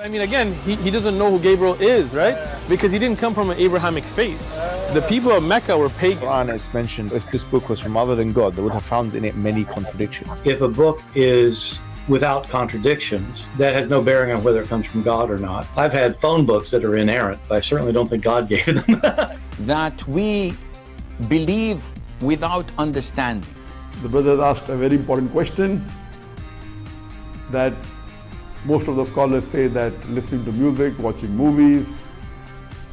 I mean, again, he doesn't know who Gabriel is, right? Because he didn't come from an Abrahamic faith. The people of Mecca were pagan. The Quran is mentioned, if this book was from other than God, they would have found in it many contradictions. If a book is without contradictions, that has no bearing on whether it comes from God or not. I've had phone books that are inerrant, but I certainly don't think God gave them. That we believe without understanding. The brother asked a very important question, that most of the scholars say that listening to music, watching movies,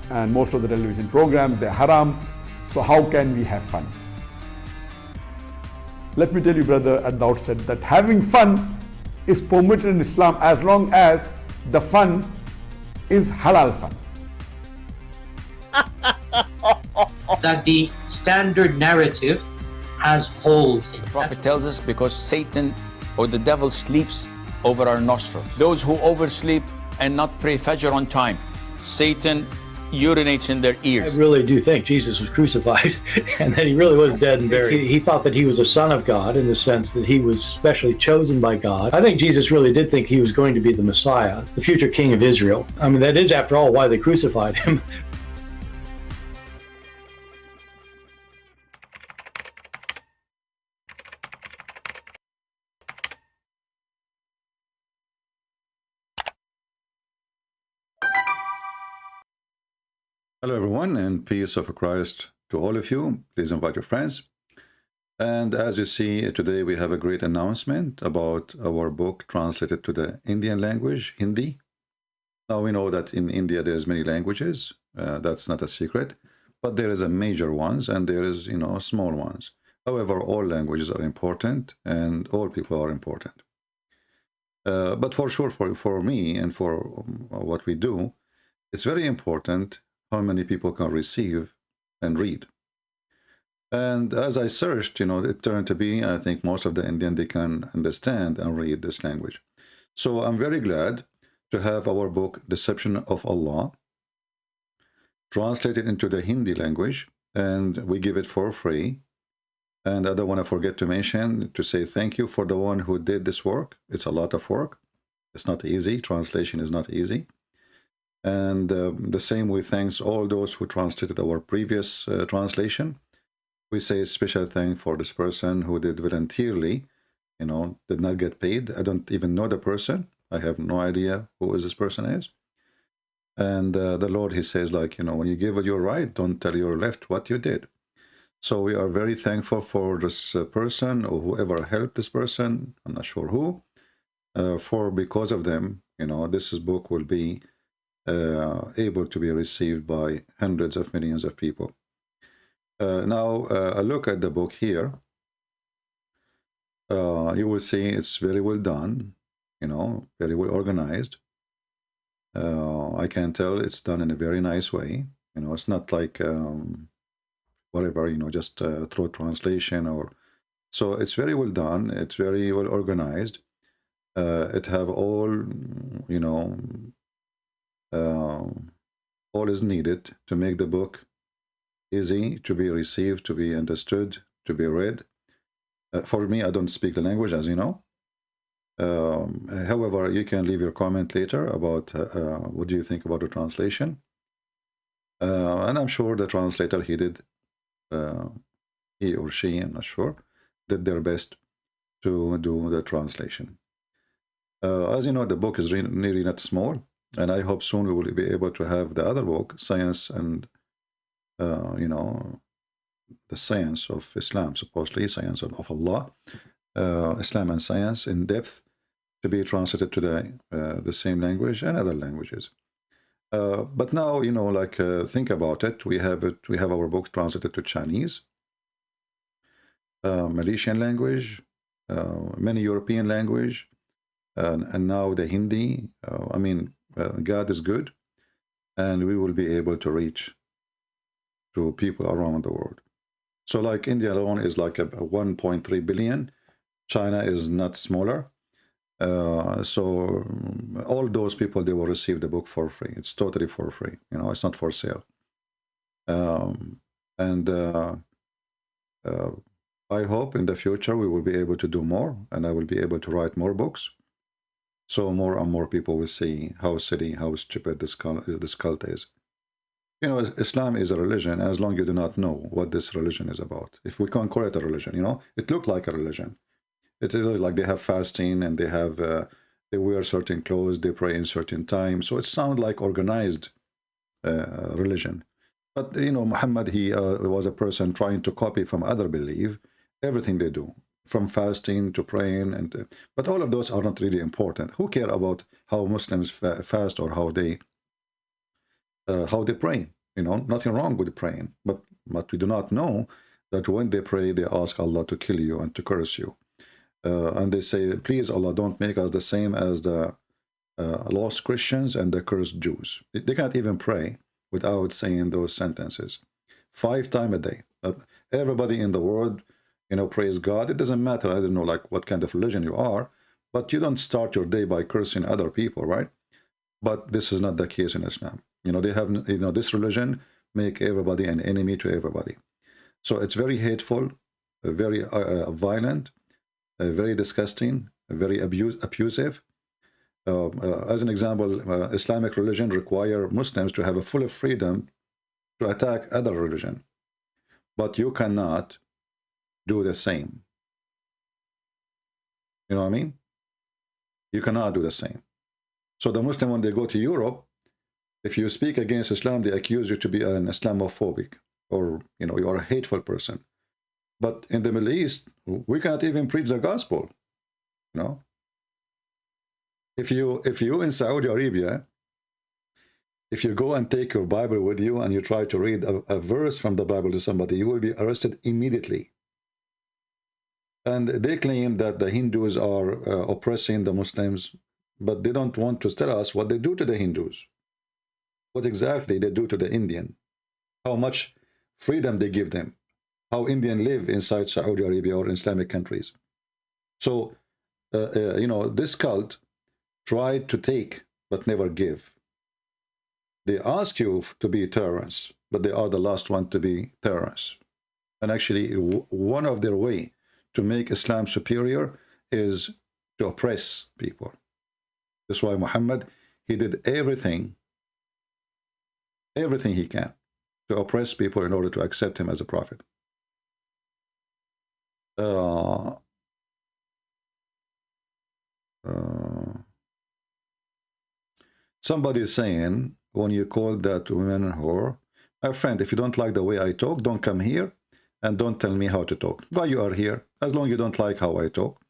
and most of the television programs, they're haram. So how can we have fun? Let me tell you, brother, at the outset, that having fun is permitted in Islam as long as the fun is halal fun. That the standard narrative has holes in it. The Prophet tells us because Satan or the devil sleeps over our nostrils. Those who oversleep and not pray Fajr on time, Satan urinates in their ears. I really do think Jesus was crucified and that he really was dead and buried. He thought that he was a son of God in the sense that he was specially chosen by God. I think Jesus really did think he was going to be the Messiah, the future king of Israel. I mean, that is, after all, why they crucified him. Hello everyone, and peace of Christ to all of you. Please invite your friends. And as you see, today we have a great announcement about our book translated to the Indian language, Hindi. Now we know that in India there's many languages. That's not a secret. But there is a major ones and there is, small ones. However, all languages are important and all people are important. But for sure, for me and for what we do, it's very important how many people can receive and read. And as I searched, it turned to be, I think most of the Indian, they can understand and read this language. So I'm very glad to have our book, Deception of Allah, translated into the Hindi language, and we give it for free. And I don't want to forget to mention, to say thank you for the one who did this work. It's a lot of work. It's not easy. Translation is not easy. And the same we thanks all those who translated our previous translation. We say a special thank for this person who did voluntarily, did not get paid. I don't even know the person. I have no idea who this person is. And the Lord, he says, when you give it your right, don't tell your left what you did. So we are very thankful for this person or whoever helped this person. I'm not sure who. For because of them, this book will be able to be received by hundreds of millions of people. Now, a look at the book here. You will see it's very well done, very well organized. I can tell it's done in a very nice way. It's not like whatever, just through translation or. So it's very well done. It's very well organized. It have all, all is needed to make the book easy to be received, to be understood, to be read. For me, I don't speak the language, as you know. However, you can leave your comment later about what do you think about the translation. And I'm sure the translator, he or she, I'm not sure, did their best to do the translation. As you know, the book is really not small. And I hope soon we will be able to have the other book, Science and, the Science of Islam, supposedly, Science of Allah, Islam and Science in depth, to be translated to the same language and other languages. But now, think about it. We have our book translated to Chinese, Malaysian language, many European language, and now the Hindi. God is good, and we will be able to reach to people around the world. So like India alone is like a 1.3 billion. China is not smaller. So all those people, they will receive the book for free. It's totally for free. It's not for sale. I hope in the future we will be able to do more, and I will be able to write more books. so more and more people will see how silly, how stupid this cult is. You know, Islam is a religion as long as you do not know what this religion is about. If we can't call it a religion, you know, it looked like a religion. It's really like they have fasting and they have, they wear certain clothes, they pray in certain times. So it sounds like organized religion. But, you know, Muhammad, he was a person trying to copy from other belief, everything they do, from fasting to praying. And but all of those are not really important. Who care about how Muslims fast or how they pray? You know, nothing wrong with praying. But we do not know that when they pray, they ask Allah to kill you and to curse you. And they say, please, Allah, don't make us the same as the lost Christians and the cursed Jews. They cannot even pray without saying those sentences 5 times a day. Everybody in the world, you know, praise God. It doesn't matter, I don't know, like what kind of religion you are, but you don't start your day by cursing other people, right? But this is not the case in Islam. You know, they have, you know, this religion make everybody an enemy to everybody. So it's very hateful, very violent, very disgusting, very abusive. As an example, Islamic religion require Muslims to have a full freedom to attack other religion, but you cannot do the same. You know what I mean? You cannot do the same. So the Muslim, when they go to Europe, if you speak against Islam, they accuse you to be an Islamophobic, or, you know, you are a hateful person. But in the Middle East, we cannot even preach the gospel. You know, if you in Saudi Arabia, if you go and take your Bible with you and you try to read a verse from the Bible to somebody, you will be arrested immediately. And they claim that the Hindus are oppressing the Muslims, but they don't want to tell us what they do to the Hindus, what exactly they do to the Indian, how much freedom they give them, how Indians live inside Saudi Arabia or Islamic countries. So, you know, this cult tried to take but never give. They ask you to be terrorists, but they are the last one to be terrorists. And actually, one of their way to make Islam superior is to oppress people. That's why Muhammad, he did everything he can to oppress people in order to accept him as a prophet. Somebody is saying, when you call that woman whore, my friend, if you don't like the way I talk, don't come here and don't tell me how to talk. Why you are here? As long as you don't like how I talk.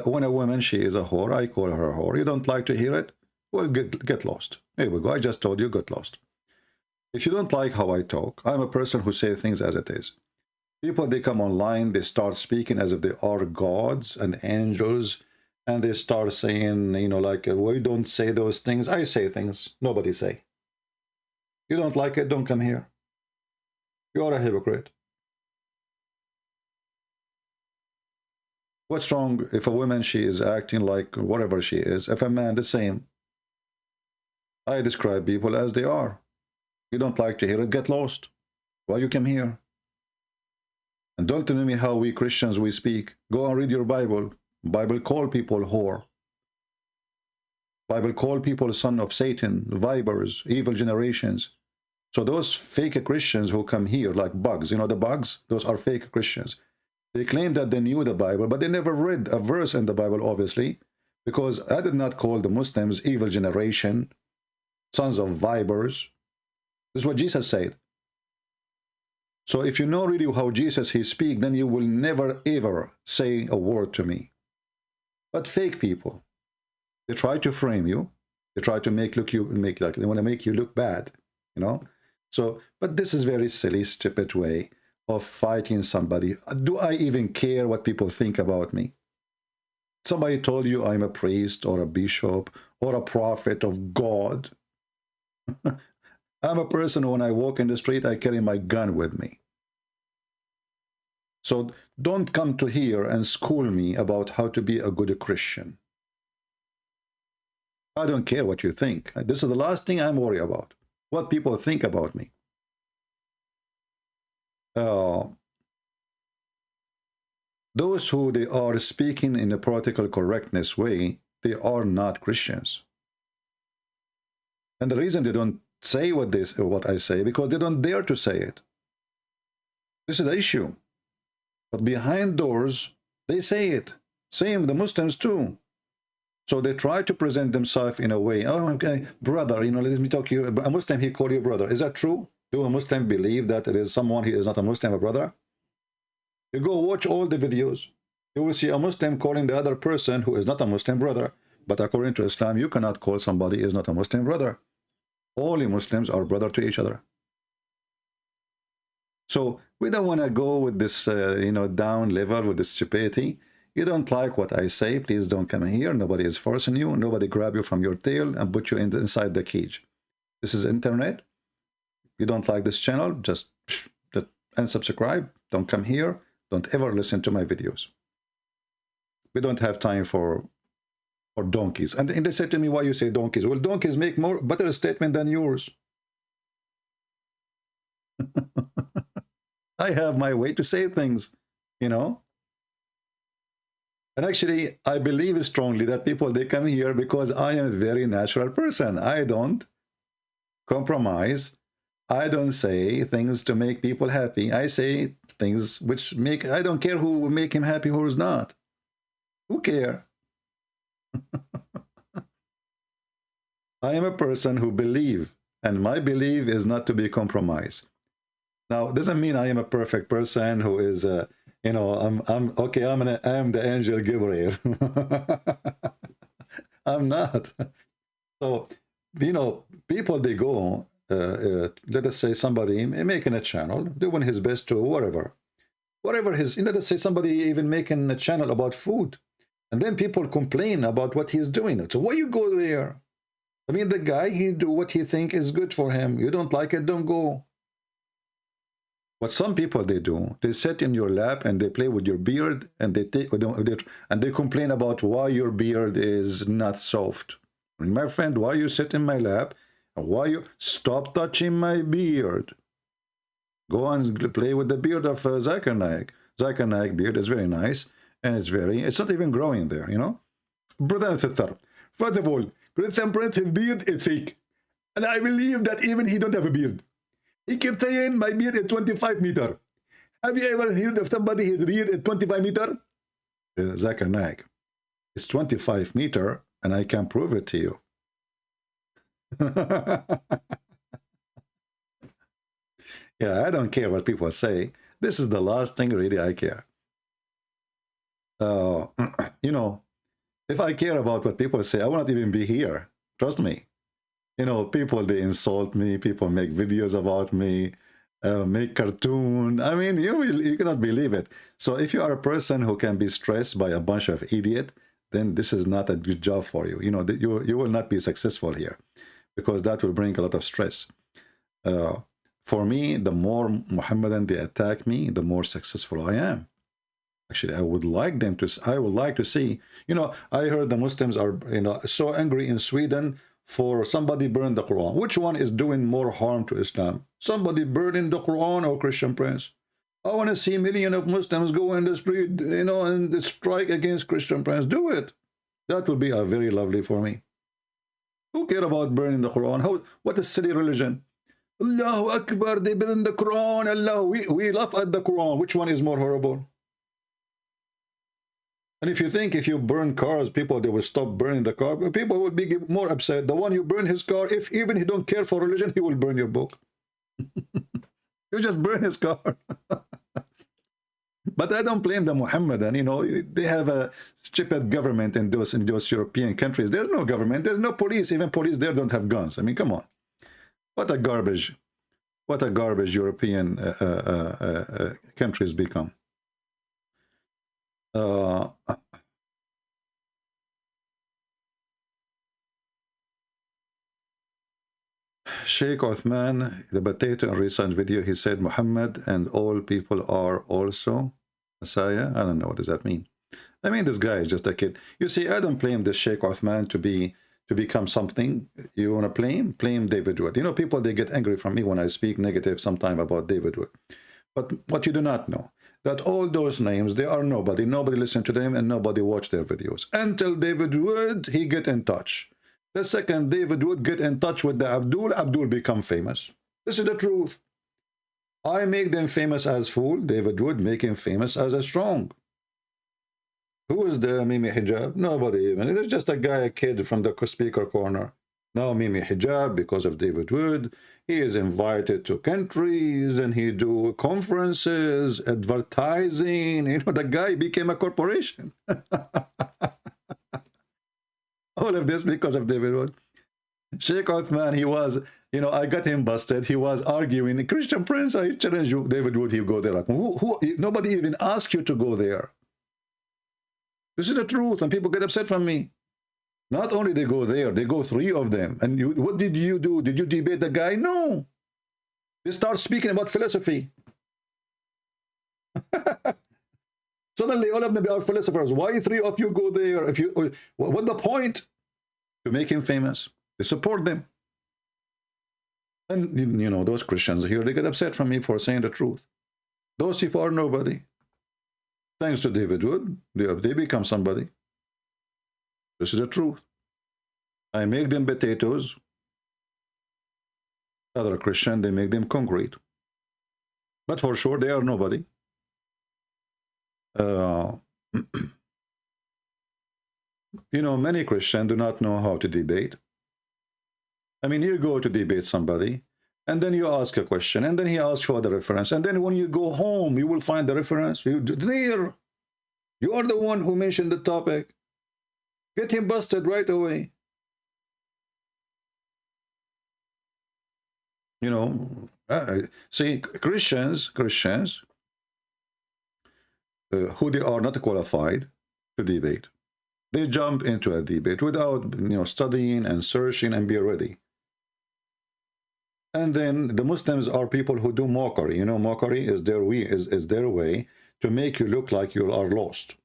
When a woman, she is a whore, I call her a whore. You don't like to hear it? Well, get lost. Here we go. I just told you, get lost. If you don't like how I talk, I'm a person who says things as it is. People, they come online, they start speaking as if they are gods and angels, and they start saying, you know, like, well, you don't say those things. I say things nobody say. You don't like it, don't come here. You are a hypocrite. What's wrong if a woman, she is acting like whatever she is? If a man, the same. I describe people as they are. You don't like to hear it, get lost. Why you come here? And don't tell me how we Christians, we speak. Go and read your Bible. Bible call people whore. Bible call people son of Satan, vipers, evil generations. So those fake Christians who come here like bugs, you know the bugs? Those are fake Christians. They claim that they knew the Bible, but they never read a verse in the Bible, obviously, because I did not call the Muslims evil generation, sons of vipers. This is what Jesus said. So if you know really how Jesus he speak, then you will never ever say a word to me. But fake people, they try to frame you. They try to make they want to make you look bad, you know. So, but this is very silly, stupid way of fighting somebody. Do I even care what people think about me? Somebody told you I'm a priest or a bishop or a prophet of God. I'm a person, when I walk in the street, I carry my gun with me. So don't come to here and school me about how to be a good Christian. I don't care what you think. This is the last thing I'm worried about. What people think about me. Those who they are speaking in a political correctness way, they are not Christians. And the reason they don't say what I say, because they don't dare to say it. This is the issue. But behind doors, they say it. Same the Muslims too. So they try to present themselves in a way, oh, okay, brother, let me talk to you. A Muslim, he call you brother. Is that true? Do a Muslim believe that it is someone who is not a Muslim a brother? You go watch all the videos. You will see a Muslim calling the other person who is not a Muslim brother. But according to Islam, you cannot call somebody who is not a Muslim brother. All Muslims are brother to each other. So we don't want to go with this, down level with this stupidity. You don't like what I say, please don't come here. Nobody is forcing you. Nobody grab you from your tail and put you inside the cage. This is internet. You don't like this channel, just unsubscribe. Don't come here. Don't ever listen to my videos. We don't have time for donkeys. And they said to me, why you say donkeys? Well, donkeys make better statement than yours. I have my way to say things, And actually, I believe strongly that people, they come here because I am a very natural person. I don't compromise. I don't say things to make people happy. I say things which I don't care who will make him happy, who's not. Who care? I am a person who believe, and my belief is not to be compromised. Now, it doesn't mean I am a perfect person who is, I'm the angel Gabriel. I'm not. So, people, they go, let us say somebody making a channel, doing his best to whatever his, let us say somebody even making a channel about food. And then people complain about what he's doing. So why you go there? I mean, the guy, he do what he think is good for him. You don't like it, don't go. What some people they do, they sit in your lap and they play with your beard and they complain about why your beard is not soft. And my friend, why you sit in my lap? Why you stop touching my beard? Go and play with the beard of Zakir Naik. Zakir Naik beard is very nice. And it's not even growing there, Brother and sister, first of all, Christian Prince, his beard is fake. And I believe that even he don't have a beard. He kept saying, my beard is 25 meters. Have you ever heard of somebody his beard is 25 meters? Zakir Naik. It's 25 meters, and I can prove it to you. Yeah, I don't care what people say. This is the last thing really I care. If I care about what people say, I will not even be here. Trust me. People, they insult me. People make videos about me, make cartoon. I mean, you cannot believe it. So if you are a person who can be stressed by a bunch of idiots, then this is not a good job for you. You will not be successful here because that will bring a lot of stress. For me, the more Muhammadan they attack me, the more successful I am. Actually, I would like to see, I heard the Muslims are, so angry in Sweden for somebody burned the Quran. Which one is doing more harm to Islam? Somebody burning the Quran or Christian Prince? I want to see millions of Muslims go in the street, and strike against Christian Prince. Do it. That would be very lovely for me. Who care about burning the Quran? What a silly religion. Allahu Akbar, they burn the Quran. Allah, we laugh at the Quran. Which one is more horrible? And if you think if you burn cars, people, they will stop burning the car, people will be more upset. The one you burn his car, if even he don't care for religion, he will burn your book. You just burn his car. But I don't blame the Muhammadan. They have a stupid government in those European countries. There's no government. There's no police. Even police there don't have guns. I mean, come on. What a garbage European countries become. Sheikh Uthman, the potato in recent video, he said Muhammad and all people are also Messiah. I don't know, what does that mean? I mean, this guy is just a kid. You see, I don't blame this Sheikh Uthman to become something. You want to blame David Wood. People, they get angry from me when I speak negative sometime about David Wood. But what you do not know, that all those names, they are nobody. Nobody listened to them and nobody watched their videos. Until David Wood, he get in touch. The second David Wood get in touch with the Abdul, Abdul become famous. This is the truth. I make them famous as fool. David Wood make him famous as a strong. Who is the Mimi Hijab? Nobody even. It is just a guy, a kid from the speaker corner. Now Mimi Hijab, because of David Wood, he is invited to countries and he do conferences, advertising. You know, the guy became a corporation. All of this because of David Wood. Sheikh Othman, he was, you know, I got him busted. He was arguing, Christian Prince, I challenge you. David Wood, he'll go there. Like, nobody even asked you to go there. This is the truth, and people get upset from me. Not only they go there, they go 3 of them. And you, what did you do? Did you debate the guy? No. They start speaking about philosophy. Suddenly, all of them are philosophers. Why 3 of you go there? If you, what the point? To make him famous. They support them. And, you know, those Christians here, they get upset from me for saying the truth. Those people are nobody. Thanks to David Wood, they become somebody. This is the truth. I make them potatoes. Other Christian, they make them concrete. But for sure, they are nobody. You know, many Christians do not know how to debate. I mean, you go to debate somebody, and then you ask a question, and then he asks for the reference, and then when you go home, you will find the reference. There, you are the one who mentioned the topic. Get him busted right away. You know, see, Christians, who they are not qualified to debate. They jump into a debate without, you know, studying and searching and be ready. And then the Muslims are people who do mockery. You know, mockery is their way, is their way to make you look like you are lost.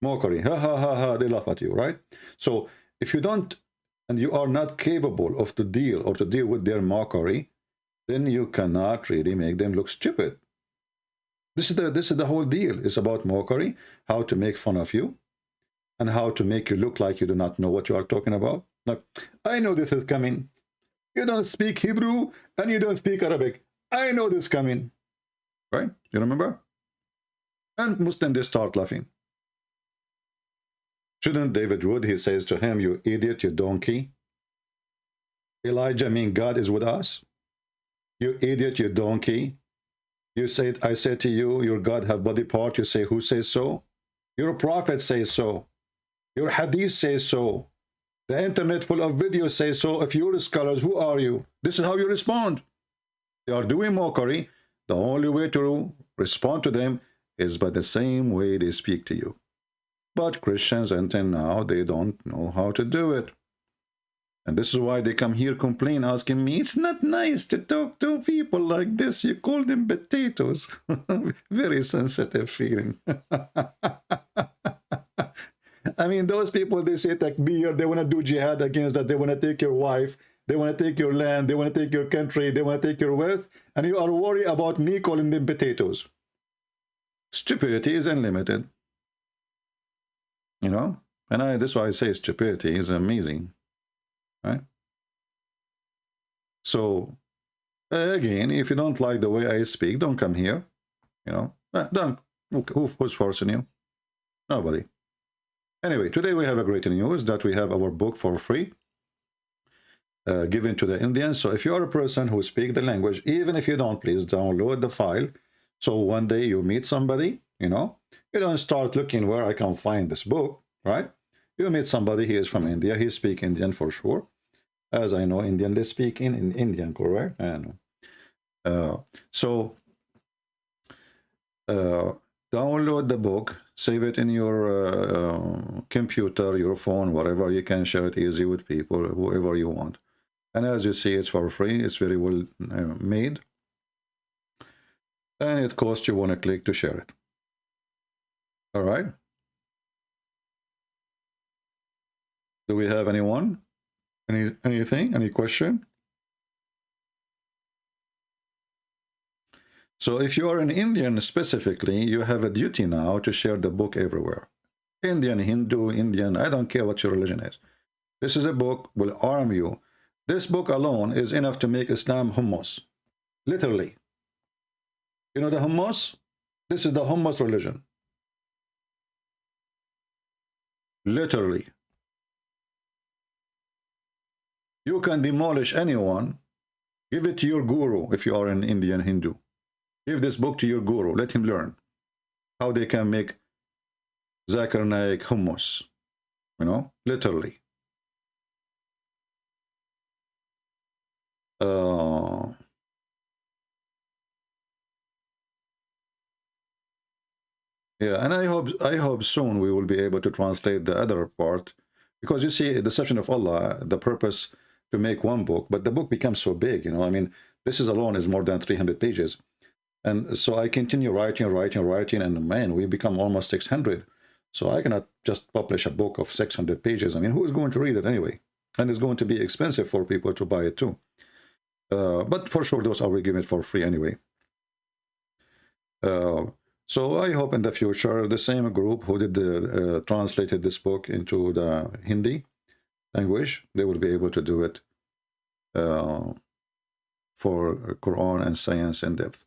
Mockery, ha ha ha ha, they laugh at you, right? So if you don't, and you are not capable of to deal with their mockery, then you cannot really make them look stupid. This is the whole deal. It's about mockery, how to make fun of you, and how to make you look like you do not know what you are talking about. Like, I know this is coming. You don't speak Hebrew and you don't speak Arabic. I know this coming. Right? You remember? And Muslims, they start laughing. Shouldn't David Wood, he says to him, you idiot, you donkey. Elijah mean God is with us. You idiot, you donkey. You said, I said to you, your God have body part. You say, who says so? Your prophet says so. Your hadith says so. The internet full of videos say so. If you're scholars, who are you? This is how you respond. They are doing mockery. The only way to respond to them is by the same way they speak to you. But Christians, until now, they don't know how to do it. And this is why they come here complain, asking me, it's not nice to talk to people like this. You call them potatoes. Very sensitive feeling. I mean, those people, they say takbir, they want to do jihad against that. They want to take your wife. They want to take your land. They want to take your country. They want to take your wealth. And you are worried about me calling them potatoes. Stupidity is unlimited. You know? And that's why I say stupidity is amazing. Right? So, again, if you don't like the way I speak, don't come here. You know? Don't. Who's forcing you? Nobody. Anyway, today we have a great news that we have our book for free given to the Indians. So if you are a person who speaks the language, even if you don't, please download the file. So one day you meet somebody, you know, you don't start looking where I can find this book, right? You meet somebody, he is from India, he speaks Indian for sure. As I know, Indian, they speak in Indian, correct? I know. Download the book, save it in your computer, your phone, whatever. You can share it easy with people, whoever you want. And as you see, it's for free. It's very well made. And it costs you one click to share it. All right. Do we have anyone? Anything? Any question? So if you are an Indian specifically, you have a duty now to share the book everywhere. Indian, Hindu, Indian, I don't care what your religion is. This is a book, will arm you. This book alone is enough to make Islam hummus. Literally. You know the hummus? This is the hummus religion. Literally. You can demolish anyone. Give it to your guru if you are an Indian Hindu. Give this book to your guru. Let him learn how they can make Zakir Naik hummus. You know, literally. Yeah, and I hope soon we will be able to translate the other part, because you see, deception of Allah, the purpose to make one book, but the book becomes so big, you know. I mean, this is alone is more than 300 pages, and so I continue writing, and man, we become almost 600. So I cannot just publish a book of 600 pages. I mean, who is going to read it anyway? And it's going to be expensive for people to buy it too. But for sure, those I will give it for free anyway. So I hope in the future, the same group who did translated this book into the Hindi language, they will be able to do it for Quran and science in depth.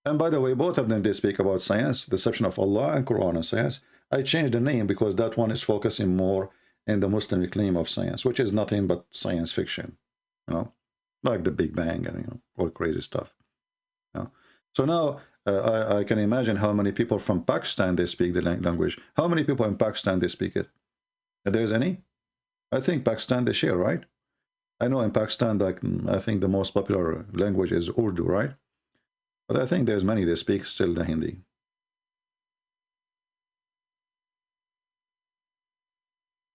And by the way, both of them, they speak about science, deception of Allah, and Quran and science. I changed the name because that one is focusing more in the Muslim claim of science, which is nothing but science fiction, you know, like the Big Bang and, you know, all crazy stuff. You know? So now I can imagine how many people from Pakistan, they speak the language. How many people in Pakistan, they speak it? If there's any? I think Pakistan, they share, right? I know in Pakistan, like, I think the most popular language is Urdu, right? But I think there's many that speak still the Hindi.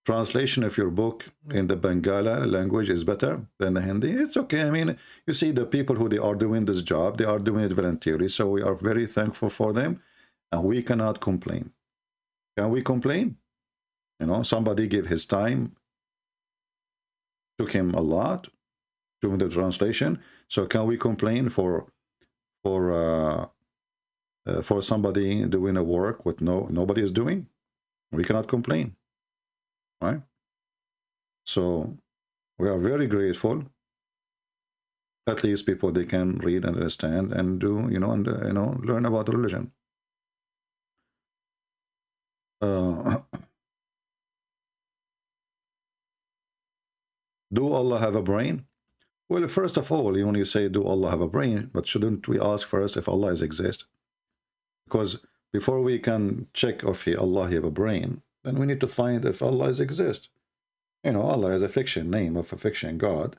Translation of your book in the Bangala language is better than the Hindi. It's okay. I mean, you see, the people who they are doing this job, they are doing it voluntarily. So we are very thankful for them, and we cannot complain. Can we complain? You know, somebody gave his time, took him a lot doing the translation. So can we complain for somebody doing a work what nobody is doing? We cannot complain. Right? So we are very grateful. At least people, they can read and understand and do, you know, and learn about religion. Do Allah have a brain? Well, first of all, when you say do Allah have a brain, but shouldn't we ask first if Allah exists? Because before we can check if Allah have a brain, then we need to find if Allah exists. You know, Allah is a fiction, name of a fiction God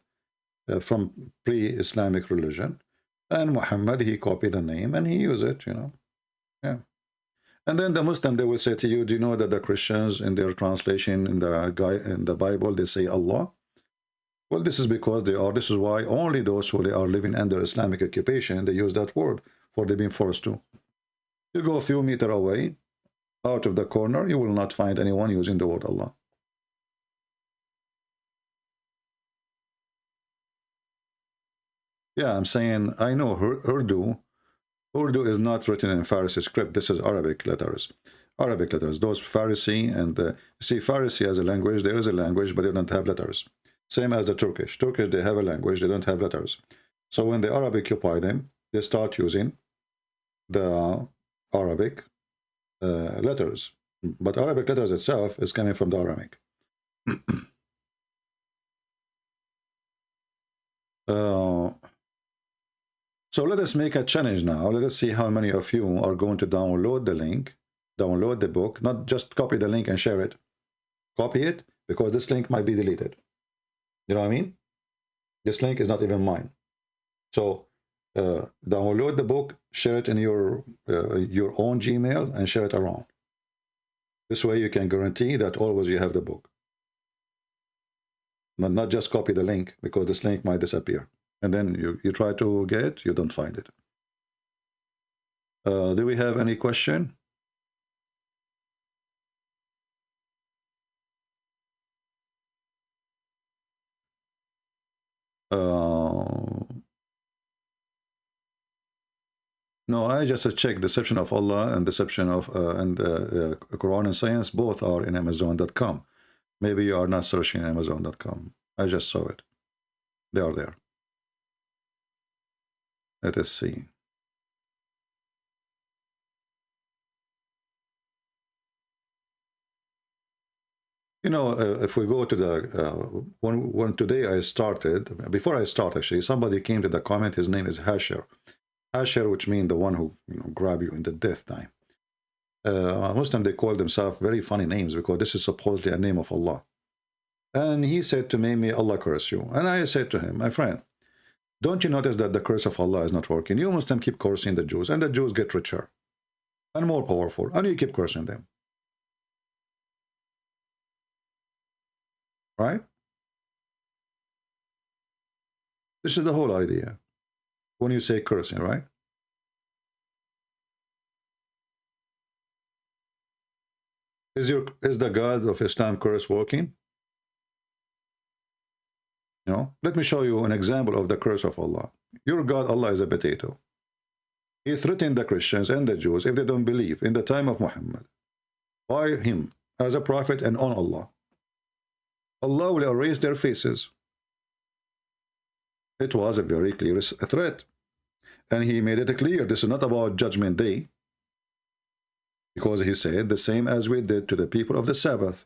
from pre-Islamic religion. And Muhammad, he copied the name and he used it, you know. Yeah. And then the Muslim, they will say to you, do you know that the Christians in their translation in the Bible, they say Allah? Well, this is because this is why only those who are living under Islamic occupation, they use that word, for they've been forced to. You go a few meters away, out of the corner, you will not find anyone using the word Allah. Yeah, I'm saying, I know Urdu is not written in Farsi script. This is Arabic letters. Arabic letters. Those Farsi and you see, Farsi as a language, there is a language, but they don't have letters. Same as the Turkish. Turkish, they have a language, they don't have letters. So when the Arab occupy them, they start using the Arabic letters. But Arabic letters itself is coming from the Aramaic. So let us make a challenge now. Let us see how many of you are going to download the link, download the book, not just copy the link and share it. Copy it, because this link might be deleted. You know what I mean? This link is not even mine. So download the book, share it in your own Gmail, and share it around. This way you can guarantee that always you have the book. But not just copy the link, because this link might disappear. And then you try to get it, you don't find it. Do we have any question? No, I just checked deception of Allah and deception of Quran and science. Both are in Amazon.com. Maybe you are not searching Amazon.com. I just saw it. They are there. Let us see. You know, if we go to the when today I started, before I start actually, somebody came to the comment. His name is Hasher. Hasher, which means the one who grab you in the death time. Muslim, they call themselves very funny names because this is supposedly a name of Allah. And he said to me, may Allah curse you. And I said to him, my friend, don't you notice that the curse of Allah is not working? You Muslim keep cursing the Jews, and the Jews get richer and more powerful, and you keep cursing them. Right? This is the whole idea when you say cursing, right? Is the God of Islam curse working? No. Let me show you an example of the curse of Allah. Your God, Allah, is a potato. He threatened the Christians and the Jews if they don't believe in the time of Muhammad by him as a prophet and on Allah. Allah will erase their faces. It was a very clear threat. And he made it clear this is not about Judgment Day. Because he said the same as we did to the people of the Sabbath.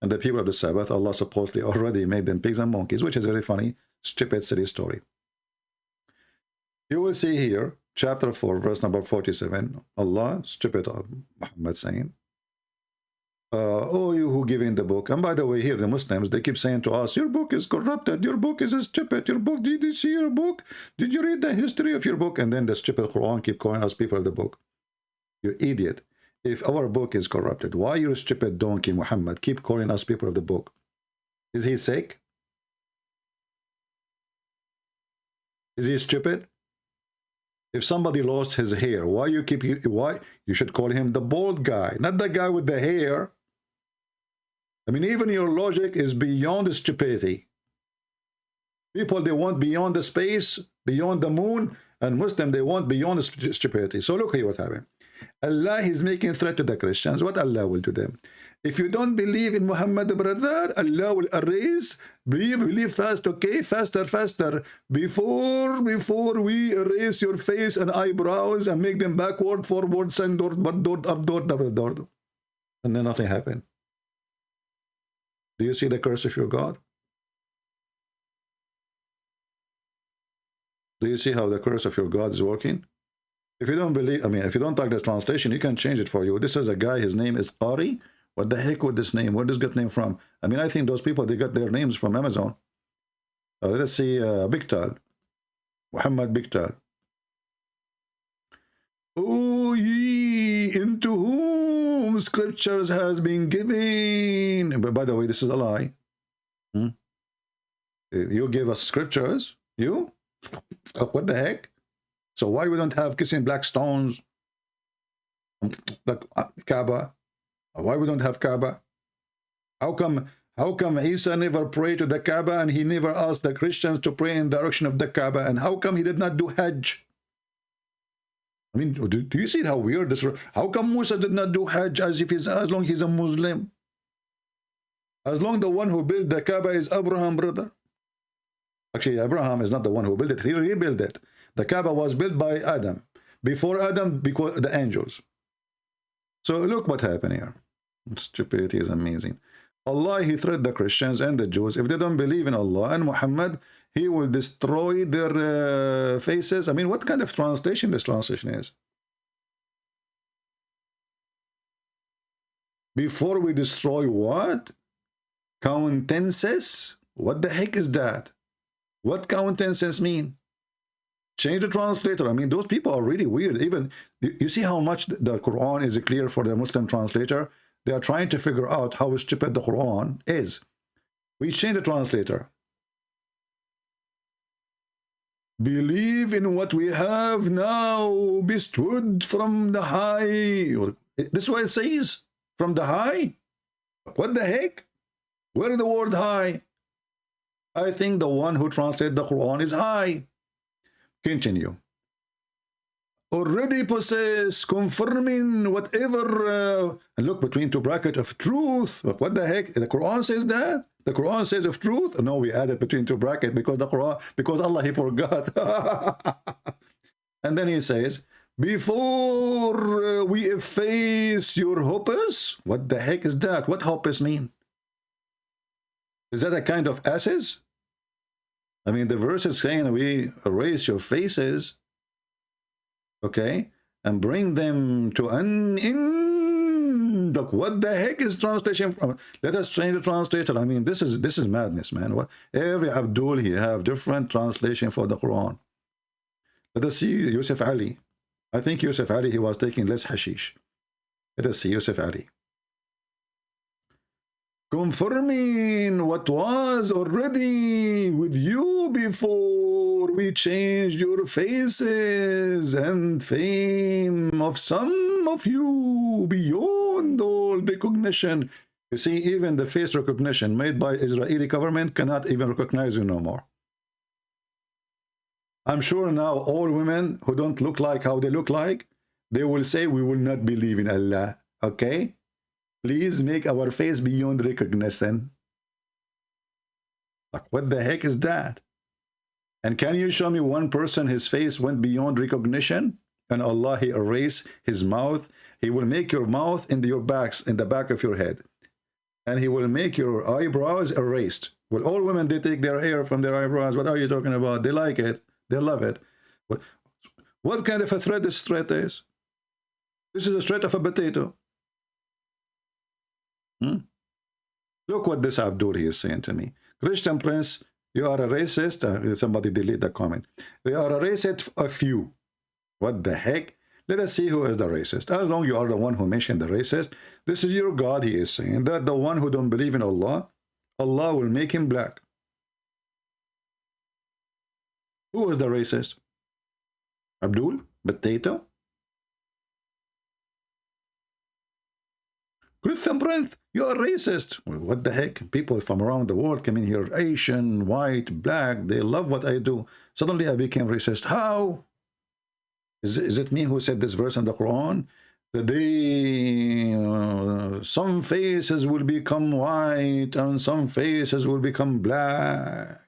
And the people of the Sabbath, Allah supposedly already made them pigs and monkeys, which is very funny, stupid, silly story. You will see here, chapter 4, verse number 47, Allah, stupid Muhammad saying, oh, you who give in the book. And by the way, here the Muslims, they keep saying to us, your book is corrupted, your book is stupid, your book, did you see your book? Did you read the history of your book? And then the stupid Quran keep calling us people of the book. You idiot. If our book is corrupted, why you stupid donkey Muhammad keep calling us people of the book? Is he sick? Is he stupid? If somebody lost his hair, why you should call him the bald guy, not the guy with the hair? I mean, even your logic is beyond stupidity. People, they want beyond the space, beyond the moon, and Muslim, they want beyond stupidity. So look here what happened. Allah is making threat to the Christians. What Allah will do them? If you don't believe in Muhammad, brother, Allah will erase. Believe fast, okay? Faster, faster. Before we erase your face and eyebrows and make them backward, forward, send, up, door. And then nothing happened. Do you see the curse of your God? Do you see how the curse of your God is working? If you don't believe, I mean, if you don't like this translation, you can change it for you. This is a guy, his name is Qadhi. What the heck with this name? Where does get name from? I mean, I think those people, they got their names from Amazon. Let's see, Bigtal. Muhammad Bigtal. Oh, ye into whom scriptures has been given. But by the way, this is a lie. You give us scriptures? You? What the heck? So why we don't have kissing black stones? The Kaaba. Why we don't have Kaaba? How come Isa never prayed to the Kaaba and he never asked the Christians to pray in the direction of the Kaaba? And how come he did not do Hajj? I mean, do you see how weird this is? How come Musa did not do Hajj as long he's a Muslim? As long the one who built the Kaaba is Abraham, brother. Actually, Abraham is not the one who built it. He rebuilt it. The Kaaba was built by Adam. Before Adam, because the angels. So look what happened here. Stupidity is amazing. Allah, he threatened the Christians and the Jews. If they don't believe in Allah and Muhammad, he will destroy their faces. I mean, what kind of translation this translation is? Before we destroy what? Countenances? What the heck is that? What countenances mean? Change the translator. I mean, those people are really weird. Even, you see how much the Quran is clear for the Muslim translator? They are trying to figure out how stupid the Quran is. We change the translator. Believe in what we have now bestowed from the high. This is what it says. From the high? What the heck? Where is the word high? I think the one who translated the Quran is high. Continue. already possess, confirming whatever, and look between two brackets of truth. What the heck? The Quran says that? The Quran says of truth? No, we added between two brackets because the Quran, because Allah, he forgot. And then he says, before we efface your hopes. What the heck is that? What hopes mean? Is that a kind of asses? I mean, the verse is saying we erase your faces, okay, and bring them to an end. What the heck is translation from? Let us change the translator. I mean, this is madness, man. What? Every Abdul, he have different translation for the Quran. Let us see Yusuf Ali. I think Yusuf Ali, he was taking less hashish. Let us see Yusuf Ali. Confirming what was already with you before we changed your faces and fame of some of you beyond all recognition. You see, even the face recognition made by Israeli government cannot even recognize you no more. I'm sure now all women who don't look like how they look like, they will say, we will not believe in Allah, okay? Please make our face beyond recognition. Like, what the heck is that? And can you show me one person his face went beyond recognition? And Allah, he erased his mouth. He will make your mouth in your backs, in the back of your head. And he will make your eyebrows erased. Well, all women, they take their hair from their eyebrows. What are you talking about? They like it. They love it. What kind of a thread this thread is? This is a thread of a potato. Look what this Abdul is saying to me. Christian Prince, you are a racist. Somebody delete the comment. They are a racist of you. What the heck? Let us see who is the racist. As long as you are the one who mentioned the racist, this is your God, he is saying. That the one who don't believe in Allah, Allah will make him black. Who is the racist? Abdul? Potato? Christian Prince, you are racist. Well, what the heck? People from around the world come in here, Asian, white, black, they love what I do. Suddenly I became racist. How? Is it me who said this verse in the Quran? That some faces will become white and some faces will become black.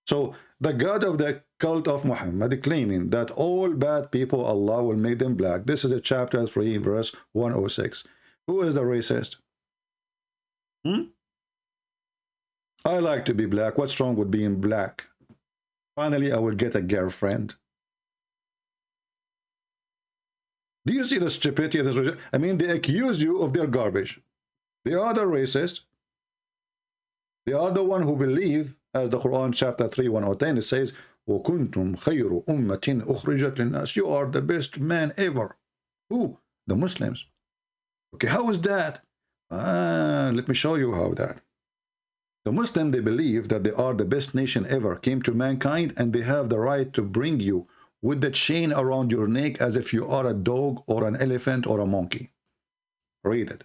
So the God of the cult of Muhammad claiming that all bad people, Allah will make them black. This is a chapter 3, verse 106. Who is the racist? I like to be black. What's wrong with being black? Finally, I will get a girlfriend. Do you see the stupidity of this? I mean, they accuse you of their garbage. They are the racist. They are the one who believe, as the Quran chapter 3, 110, it says, وَكُنْتُمْ خَيْرُ أُمَّةٍ أُخْرِجَتْ لِلنَّاسِ. You are the best man ever. Who? The Muslims. Okay, how is that? Let me show you how that. The Muslim, they believe that they are the best nation ever, came to mankind, and they have the right to bring you with the chain around your neck as if you are a dog or an elephant or a monkey. Read it.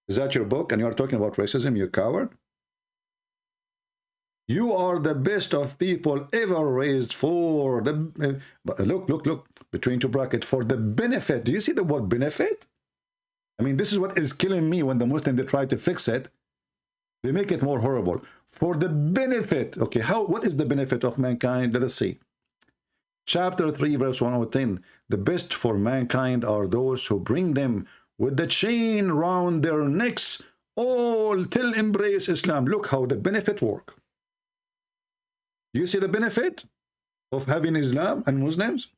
Is that your book? And you are talking about racism, you coward? You are the best of people ever raised for the... look, between two brackets, for the benefit. Do you see the word benefit? I mean, this is what is killing me when the Muslims, they try to fix it. They make it more horrible. For the benefit. Okay, what is the benefit of mankind? Let us see. Chapter 3, verse 110. The best for mankind are those who bring them with the chain round their necks, all till embrace Islam. Look how the benefit work. Do you see the benefit of having Islam and Muslims?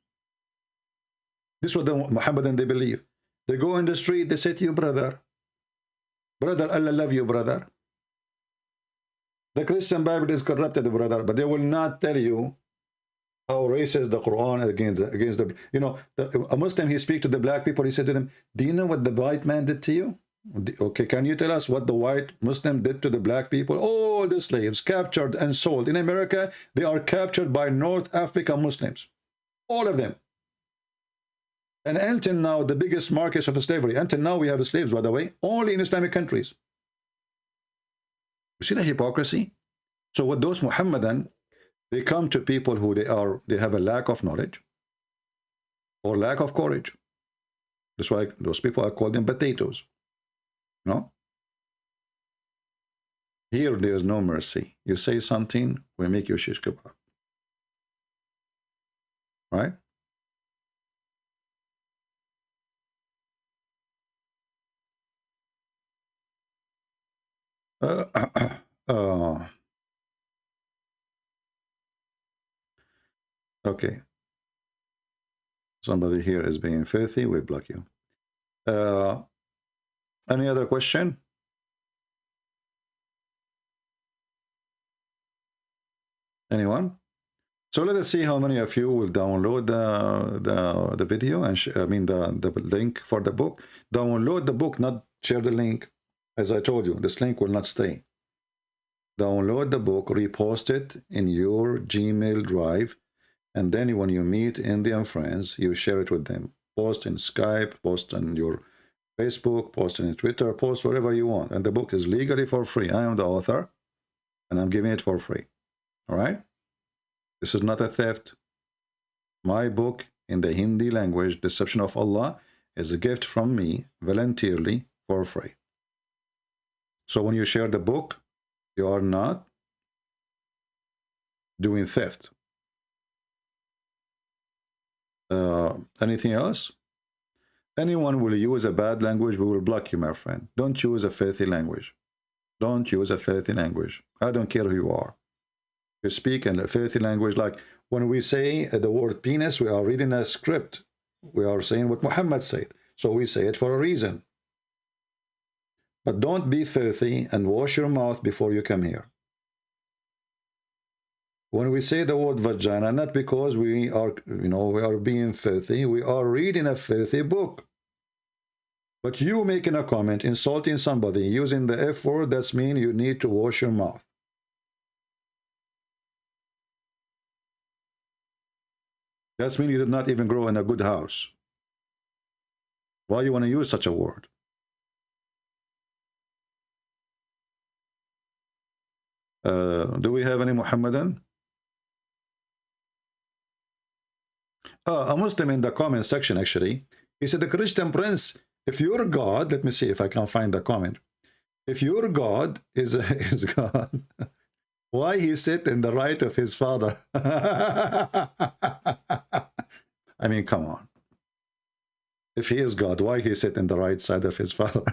This is what the Muhammadan, they believe. They go in the street, they say to you, brother, Allah love you, brother. The Christian Bible is corrupted, brother, but they will not tell you how racist the Quran against the, you know, a Muslim, he speak to the black people, he said to them, do you know what the white man did to you? Okay, can you tell us what the white Muslim did to the black people? All the slaves captured and sold. In America, they are captured by North African Muslims. All of them. And until now, the biggest markets of slavery, until now we have slaves, by the way, only in Islamic countries. You see the hypocrisy? So with those Muhammadan, they come to people who they have a lack of knowledge. or lack of courage. That's why those people are called them potatoes. No? Here there is no mercy. You say something, we make you shish kebab. Right? Okay. Somebody here is being filthy, we block you. Any other question? Anyone? So let us see how many of you will download the video and the link for the book. Download the book, not share the link. As I told you, this link will not stay. Download the book, repost it in your Gmail drive, and then when you meet Indian friends, you share it with them. Post in Skype, post on your Facebook, post on Twitter, post whatever you want. And the book is legally for free. I am the author, and I'm giving it for free. All right? This is not a theft. My book in the Hindi language, Deception of Allah, is a gift from me, voluntarily, for free. So when you share the book, you are not doing theft. Anything else? Anyone will use a bad language, we will block you, my friend. Don't use a filthy language. Don't use a filthy language. I don't care who you are. You speak in a filthy language, like when we say the word penis, we are reading a script. We are saying what Muhammad said. So we say it for a reason. But don't be filthy and wash your mouth before you come here. When we say the word vagina, not because we are, we are being filthy, we are reading a filthy book. But you making a comment, insulting somebody, using the F word, that's mean you need to wash your mouth. That's mean you did not even grow in a good house. Why you want to use such a word? Do we have any Muhammadan? A Muslim in the comment section, actually. He said, the Christian prince, if your God, let me see if I can find the comment. If your God is God, why he sit in the right of his father? I mean, come on. If he is God, why he sit in the right side of his father?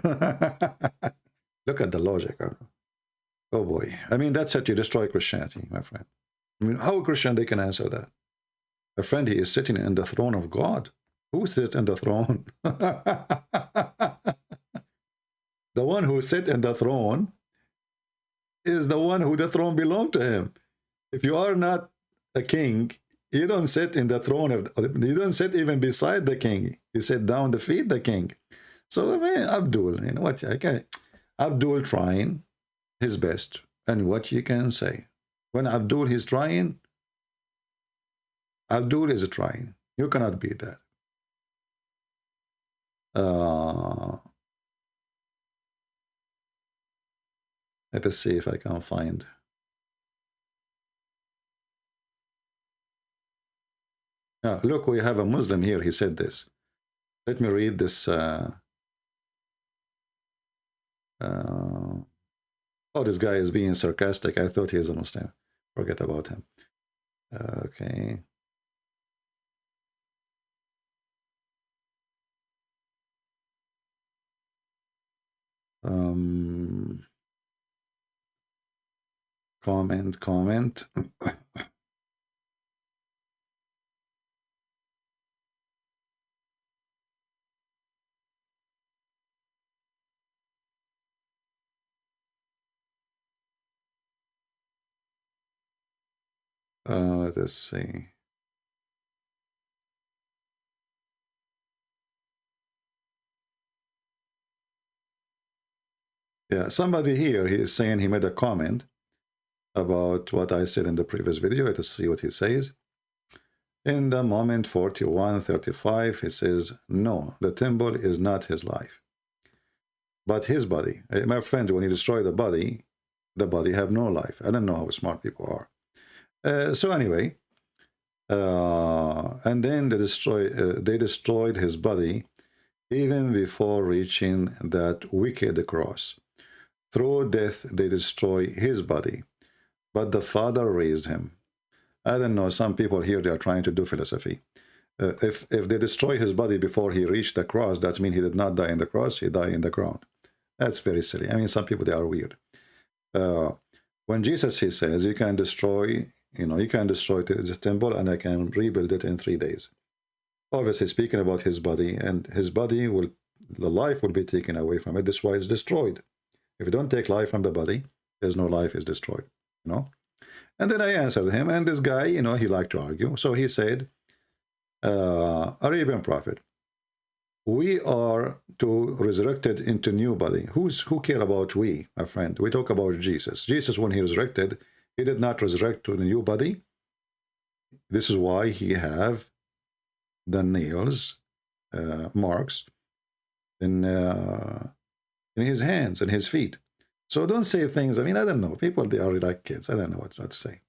Look at the logic. Oh boy. I mean, that's it. You destroy Christianity, my friend. I mean, how a Christian they can answer that? My friend, he is sitting in the throne of God. Who sits in the throne? The one who sits in the throne is the one who the throne belongs to him. If you are not a king, you don't sit in the throne you don't sit even beside the king. You sit down to feed the king. So I mean, Abdul, you know what? Okay, Abdul trying his best, and what you can say when Abdul is trying, Abdul is trying. You cannot beat that. Let us see if I can find. Look, we have a Muslim here. He said this. Let me read this. Oh, this guy is being sarcastic. I thought he is a Muslim. Forget about him. Okay. Comment. Let's see. Yeah, somebody here, he is saying he made a comment about what I said in the previous video. Let us see what he says. In the moment 41:35, he says, no, the temple is not his life, but his body. My friend, when you destroy the body have no life. I don't know how smart people are. So anyway, And then they destroyed his body even before reaching that wicked cross. Through death, they destroy his body, but the Father raised him. I don't know, some people here, they are trying to do philosophy. If they destroy his body before he reached the cross, that means he did not die in the cross, he died in the ground. That's very silly. I mean, some people, they are weird. When Jesus, he says, you can destroy, you can destroy this temple and I can rebuild it in 3 days. Obviously speaking about his body, and his body will, the life will be taken away from it. That's why it's destroyed. If you don't take life from the body, there's no life, is destroyed, And then I answered him, and this guy, he liked to argue. So he said, Arabian prophet, we are to resurrected into new body. Who care about we, my friend? We talk about Jesus. Jesus, when he resurrected, he did not resurrect to the new body. This is why he have the nails, marks in his hands and his feet. So don't say things. I mean, I don't know. People, they are like kids. I don't know what to say.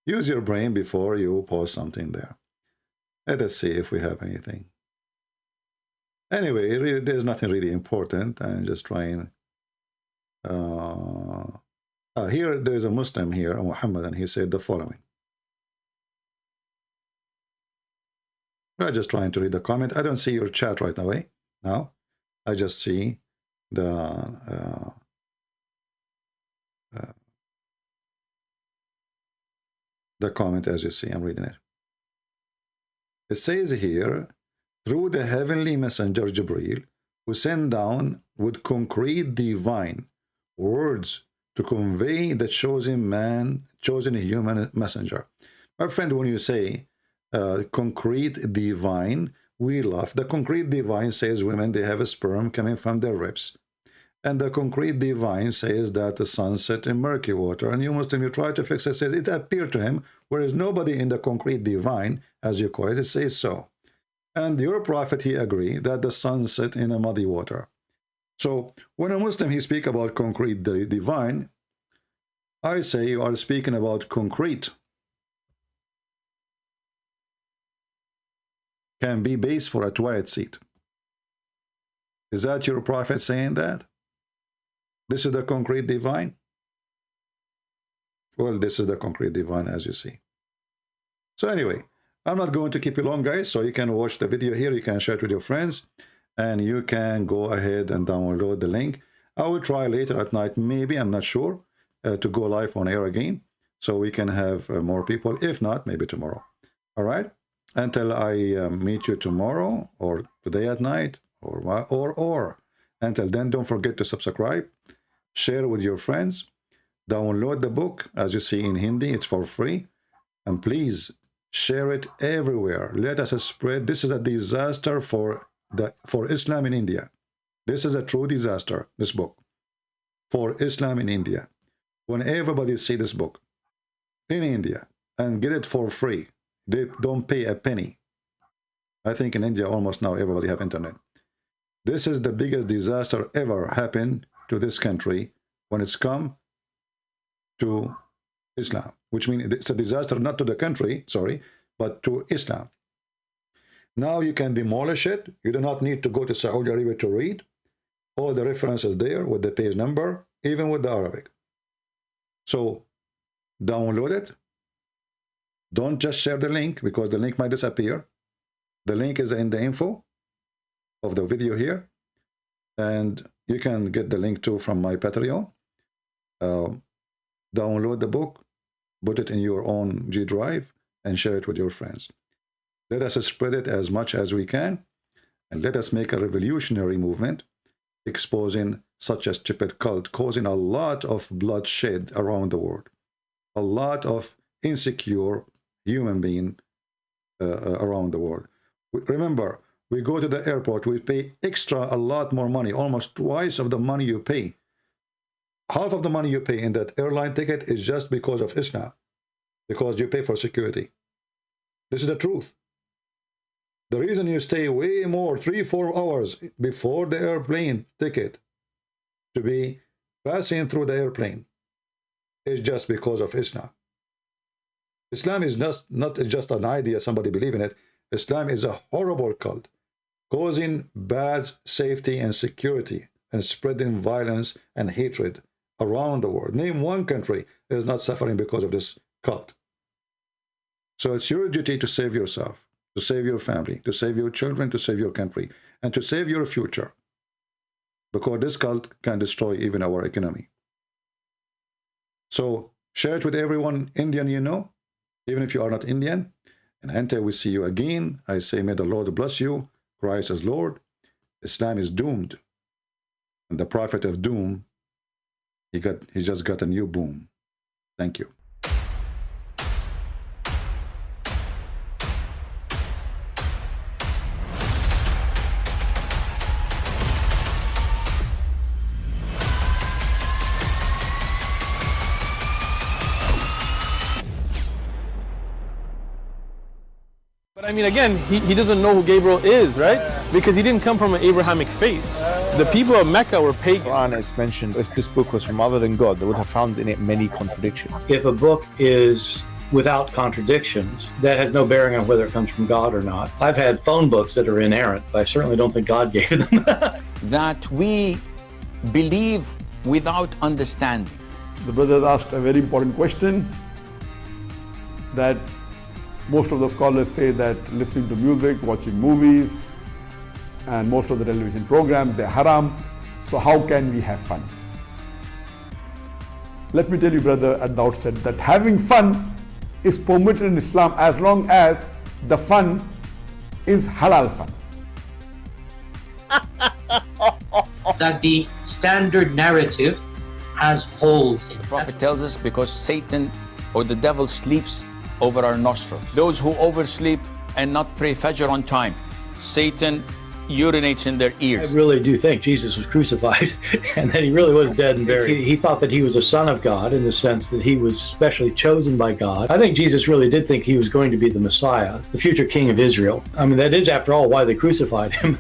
Use your brain before you post something there. Let us see if we have anything. Anyway, really, there's nothing really important. I'm just trying. Here, there's a Muslim here, Muhammad, and he said the following. I'm just trying to read the comment. I don't see your chat right away. Now, I just see the comment as you see. I'm reading it. It says here, through the heavenly messenger Jibreel, who sent down with concrete divine words to convey the chosen human messenger. My friend, when you say concrete divine, we laugh. The concrete divine says women, they have a sperm coming from their ribs. And the concrete divine says that the sun set in murky water. And you Muslim, you try to fix it, says it appeared to him, whereas nobody in the concrete divine, as you call it, says so. And your prophet, he agreed that the sun set in a muddy water. So when a Muslim, he speak about concrete divine, I say you are speaking about concrete. Can be base for a toilet seat. Is that your prophet saying that? This is the concrete divine? Well, this is the concrete divine, as you see. So anyway, I'm not going to keep you long, guys, so you can watch the video here, you can share it with your friends, and you can go ahead and download the link. I will try later at night, maybe, I'm not sure, to go live on air again, so we can have more people. If not, maybe tomorrow. All right? Until I meet you tomorrow, or today at night, or until then, don't forget to subscribe, share with your friends, download the book, as you see in Hindi, it's for free, and please share it everywhere. Let us spread. This is a disaster for Islam in India. This is a true disaster, this book, for Islam in India. When everybody see this book in India and get it for free, they don't pay a penny. I think in India almost now everybody have internet. This is the biggest disaster ever happened to this country when it's come to Islam, which means it's a disaster not to the country, sorry, but to Islam. Now you can demolish it. You do not need to go to Saudi Arabia to read. All the references there with the page number, even with the Arabic. So download it. Don't just share the link, because the link might disappear. The link is in the info of the video here, and you can get the link too from my Patreon. Download the book, put it in your own G drive, and share it with your friends. Let us spread it as much as we can, and let us make a revolutionary movement, exposing such a stupid cult, causing a lot of bloodshed around the world, a lot of insecure human being around the world. Remember, we go to the airport, we pay extra, a lot more money, almost twice of the money you pay. Half of the money you pay in that airline ticket is just because of Islam, because you pay for security. This is the truth. The reason you stay way more, 3-4 hours before the airplane ticket to be passing through the airplane is just because of Islam. Islam is not just an idea, somebody believe in it. Islam is a horrible cult, causing bad safety and security and spreading violence and hatred around the world. Name one country that is not suffering because of this cult. So it's your duty to save yourself, to save your family, to save your children, to save your country, and to save your future. Because this cult can destroy even our economy. So share it with everyone Indian you know, even if you are not Indian. And until we see you again, I say, may the Lord bless you. Christ is Lord. Islam is doomed. And the prophet of doom, he just got a new boom. Thank you. But I mean, again, he doesn't know who Gabriel is, right? Because he didn't come from an Abrahamic faith. The people of Mecca were pagan. Quran is mentioned, if this book was from other than God, they would have found in it many contradictions. If a book is without contradictions, that has no bearing on whether it comes from God or not. I've had phone books that are inerrant, but I certainly don't think God gave them. That we believe without understanding. The brother asked a very important question, that most of the scholars say that listening to music, watching movies, and most of the television programs, they're haram. So how can we have fun? Let me tell you, brother, at the outset, that having fun is permitted in Islam as long as the fun is halal fun. That the standard narrative has holes in it. The Prophet tells us because Satan or the devil sleeps over our nostrils. Those who oversleep and not pray Fajr on time, Satan urinates in their ears. I really do think Jesus was crucified and that he really was dead and buried. He thought that he was a son of God in the sense that he was specially chosen by God. I think Jesus really did think he was going to be the Messiah, the future king of Israel. I mean, that is, after all, why they crucified him,